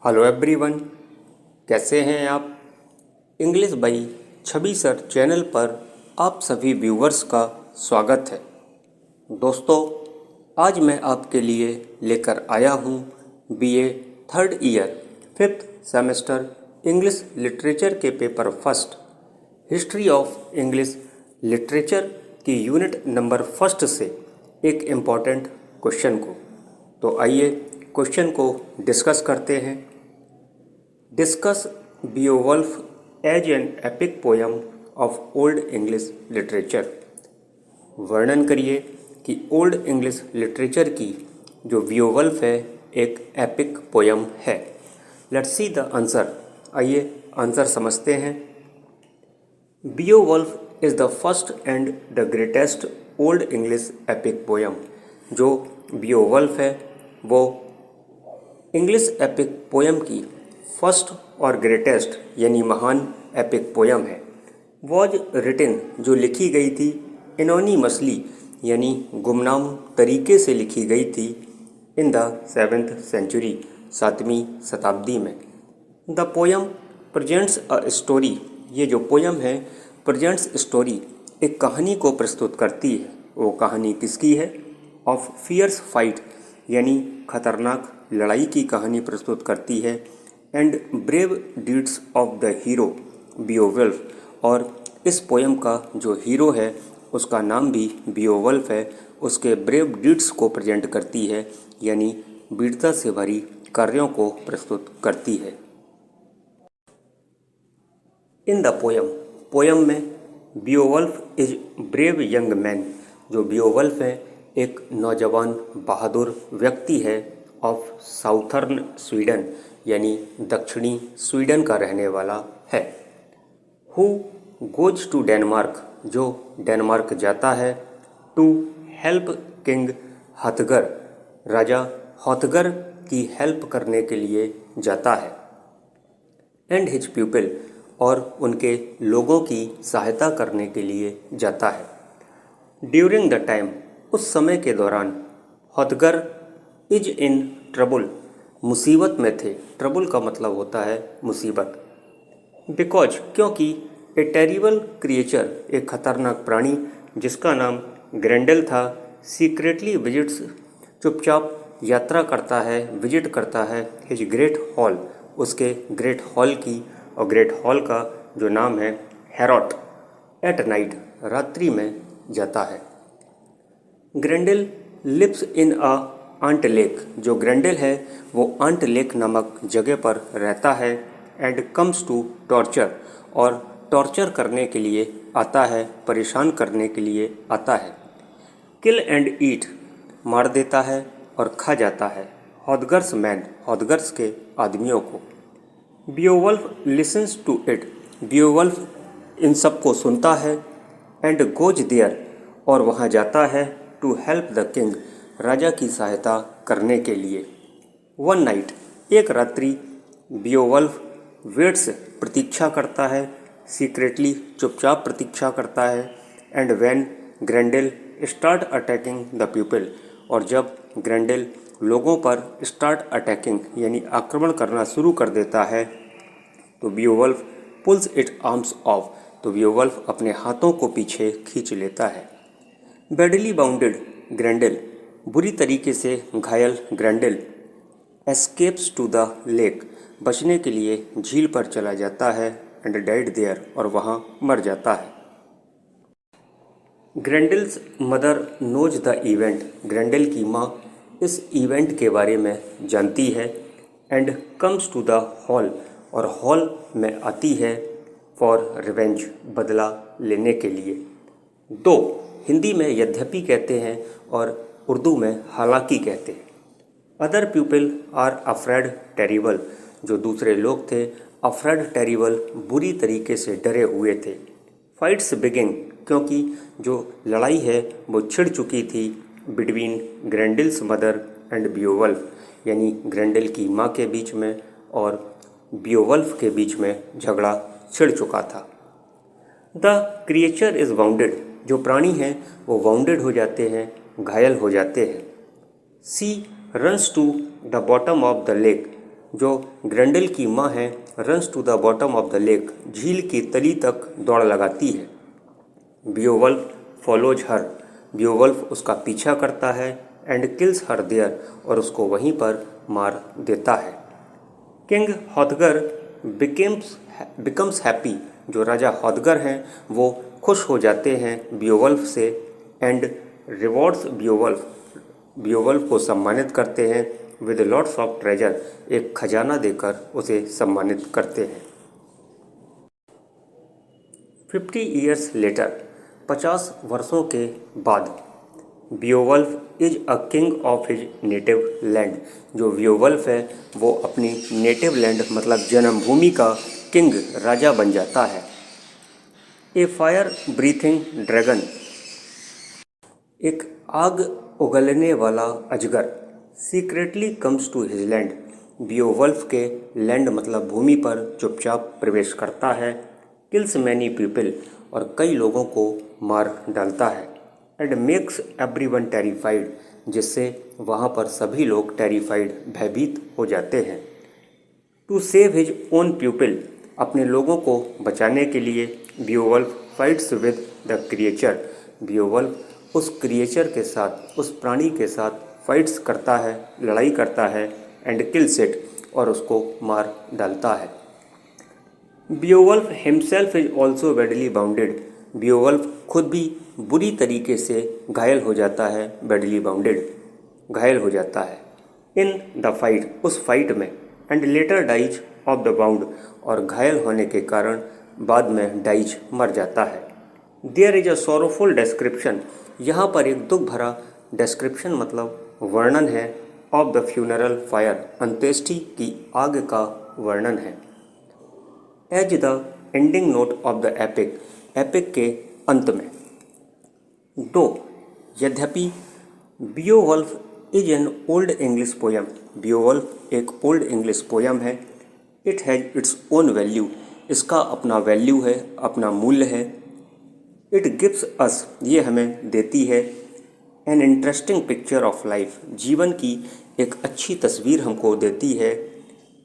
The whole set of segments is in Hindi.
हेलो एवरीवन, कैसे हैं आप। English by Chhavi sir channel पर आप सभी व्यूवर्स का स्वागत है। दोस्तों, आज मैं आपके लिए लेकर आया हूँ BA third year fifth semester English literature के paper first history of English literature की यूनिट नंबर फर्स्ट से एक इम्पॉर्टेंट क्वेश्चन को। तो आइए क्वेश्चन को डिस्कस करते हैं। Discuss Beowulf as an epic poem of Old English literature. वर्णन करिए कि ओल्ड इंग्लिश लिटरेचर की जो बियोवल्फ है एक एपिक पोयम है। Let's see the answer. आइए आंसर समझते हैं। Beowulf is the first and the greatest Old English epic poem. जो बियोवल्फ है वो इंग्लिश एपिक पोयम की फर्स्ट और ग्रेटेस्ट यानी महान एपिक पोयम है। वॉज रिटन जो लिखी गई थी एनोनिमसली यानी गुमनाम तरीके से लिखी गई थी इन द 7th सेंचुरी 7वीं शताब्दी में। The poem presents a story. ये जो पोयम है प्रेजेंट्स स्टोरी एक कहानी को प्रस्तुत करती है। वो कहानी किसकी है? ऑफ फियर्स फाइट यानी खतरनाक लड़ाई की कहानी प्रस्तुत करती है। And brave deeds of the hero Beowulf. और इस पोयम का जो हीरो है उसका नाम भी बियोवल्फ है। उसके ब्रेव डीड्स को प्रेजेंट करती है यानी वीरता से भरी कार्यों को प्रस्तुत करती है। इन द पोयम में बियोवल्फ इज ब्रेव यंग मैन। जो बियोवल्फ है एक नौजवान बहादुर व्यक्ति है ऑफ साउथर्न स्वीडन यानी दक्षिणी स्वीडन का रहने वाला है। हु गोज टू डेनमार्क जो डेनमार्क जाता है। टू हेल्प किंग हथगर राजा हथगर की हेल्प करने के लिए जाता है। एंड हिज पीपल और उनके लोगों की सहायता करने के लिए जाता है। ड्यूरिंग द टाइम उस समय के दौरान हथगर इज इन ट्रबल मुसीबत में थे। ट्रबल का मतलब होता है मुसीबत। बिकॉज क्योंकि ए टेरिबल क्रिएचर एक खतरनाक प्राणी जिसका नाम ग्रेंडल था सीक्रेटली विजिट्स चुपचाप यात्रा करता है विजिट करता है हिज ग्रेट हॉल उसके ग्रेट हॉल की। और ग्रेट हॉल का जो नाम है हेरोट। एट नाइट रात्रि में जाता है। Grendel lives in a aunt lake. जो ग्रेंडल है वो आंट लेक नामक जगह पर रहता है। एंड कम्स टू टॉर्चर और टॉर्चर करने के लिए आता है, परेशान करने के लिए आता है। किल एंड ईट मार देता है और खा जाता है हथगर्स मैन हथगर्स के आदमियों को। बियोवल्फ लिसन्स टू इट। बियोवल्फ इन सब को सुनता है। एंड गोज देयर और वहाँ जाता है टू हेल्प द किंग राजा की सहायता करने के लिए। वन नाइट एक रात्रि बियोवल्फ वेट्स प्रतीक्षा करता है सीक्रेटली चुपचाप प्रतीक्षा करता है। And when Grendel start attacking the people और जब ग्रेंडल लोगों पर स्टार्ट अटैकिंग यानी आक्रमण करना शुरू कर देता है तो बियोवल्फ पुल्स इट आर्म्स ऑफ। तो बियोवल्फ अपने हाथों को पीछे खींच लेता है। बैडली बाउंडेड ग्रेंडल बुरी तरीके से घायल ग्रेंडल एस्केप्स टू द लेक बचने के लिए झील पर चला जाता है। एंड डाइड देयर और वहाँ मर जाता है। Grendel's mother knows the event. Grendel की माँ इस इवेंट के बारे में जानती है। And comes to the hall और हॉल में आती है फॉर रिवेंज बदला लेने के लिए। दो हिंदी में यद्यपि कहते हैं और उर्दू में हालांकि कहते हैं। Other people are afraid terrible. जो दूसरे लोग थे अफ्रेड टेरिबल बुरी तरीके से डरे हुए थे। फाइट्स बिगिन क्योंकि जो लड़ाई है वो छिड़ चुकी थी बिटवीन ग्रेंडल्स मदर एंड बियोवल्फ यानी ग्रेंडल की माँ के बीच में और बियोवल्फ के बीच में झगड़ा छिड़ चुका था। The creature is bounded. जो प्राणी हैं वो वाउंडेड हो जाते हैं, घायल हो जाते हैं। She runs to the bottom of the lake. जो ग्रेंडल की माँ है, runs to the bottom of the lake, झील की तली तक दौड़ लगाती है। बियोवल्फ फॉलोज हर, बियोवल्फ उसका पीछा करता है, एंड किल्स हर देयर, और उसको वहीं पर मार देता है। किंग हॉथगर बिकम्स हैप्पी, जो राजा हॉथगर हैं वो खुश हो जाते हैं बियोवल्फ से, एंड रिवॉर्ड्स बियोवल्फ, बियोवल्फ को सम्मानित करते हैं विद लॉट्स ऑफ ट्रेजर, एक खजाना देकर उसे सम्मानित करते हैं। 50 ईयर्स लेटर, 50 वर्षों के बाद, Beowulf is a king of his native land, जो बियोवल्फ है वो अपनी नेटिव लैंड मतलब जन्मभूमि का किंग, राजा बन जाता है। ए फायर ब्रीथिंग ड्रैगन, एक आग उगलने वाला अजगर, secretly comes to his land, Beowulf के लैंड मतलब भूमि पर चुपचाप प्रवेश करता है। किल्स मैनी पीपल, और कई लोगों को मार डालता है। एंड मेक्स एवरीवन टेरिफाइड, जिससे वहाँ पर सभी लोग टेरिफाइड, भयभीत हो जाते हैं। To save his own people, अपने लोगों को बचाने के लिए Beowulf fights with the creature, Beowulf उस क्रिएचर के साथ, उस प्राणी के साथ फाइट्स करता है, लड़ाई करता है, एंड किल्स इट, और उसको मार डालता है। Beowulf himself is also badly bounded, Beowulf खुद भी बुरी तरीके से घायल हो जाता है, बैडली बाउंडेड, घायल हो जाता है। इन द फाइट, उस फाइट में, and later dies of the wound, और घायल होने के कारण बाद में डाइज मर जाता है। There is a sorrowful description, यहाँ पर एक दुख भरा डिस्क्रिप्शन मतलब वर्णन है, ऑफ द फ्यूनरल फायर, अंत्येष्टि की आग का वर्णन है। As the ending note of the epic, epic के अंत में। दो, यद्यपि Beowulf is an Old English poem, Beowulf एक ओल्ड इंग्लिश पोयम है। It has its own value, इसका अपना वैल्यू है, अपना मूल्य है। इट गिव्स अस, ये हमें देती है, an interesting picture of life, जीवन की एक अच्छी तस्वीर हमको देती है,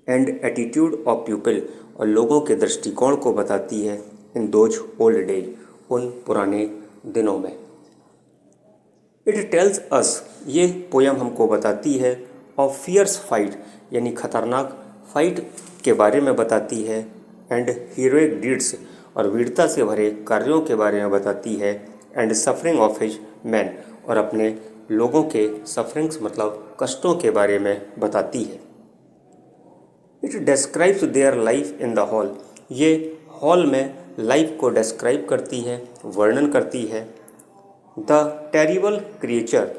एंड एटीट्यूड ऑफ पीपल, और लोगों के दृष्टिकोण को बताती है, इन दोज ओल्ड डेज, उन पुराने दिनों में। इट टेल्स अस, ये पोयम हमको बताती है, ऑफ फियर्स फाइट, यानी खतरनाक फाइट के बारे में बताती है, एंड हीरोइक डीड्स, और वीरता से भरे कार्यों के बारे में बताती है, and suffering of his man, और अपने लोगों के सफरिंग्स मतलब कष्टों के बारे में बताती है। It describes their life in the hall, ये हॉल में लाइफ को डिस्क्राइब करती है, वर्णन करती है। द टेरिबल क्रिएचर,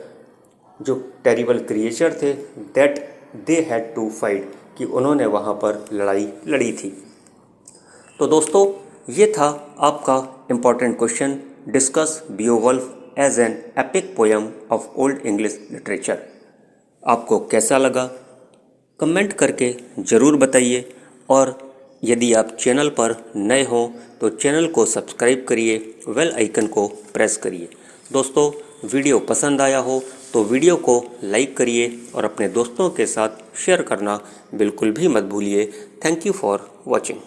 जो टेरिबल क्रिएचर थे, that they had to fight, कि उन्होंने वहाँ पर लड़ाई लड़ी थी। तो दोस्तों, ये था आपका important question, discuss Beowulf as an epic poem of Old English literature. आपको कैसा लगा कमेंट करके ज़रूर बताइए, और यदि आप चैनल पर नए हो तो चैनल को सब्सक्राइब करिए, बेल आइकन को प्रेस करिए। दोस्तों, वीडियो पसंद आया हो तो वीडियो को लाइक करिए और अपने दोस्तों के साथ शेयर करना बिल्कुल भी मत भूलिए। Thank you for watching.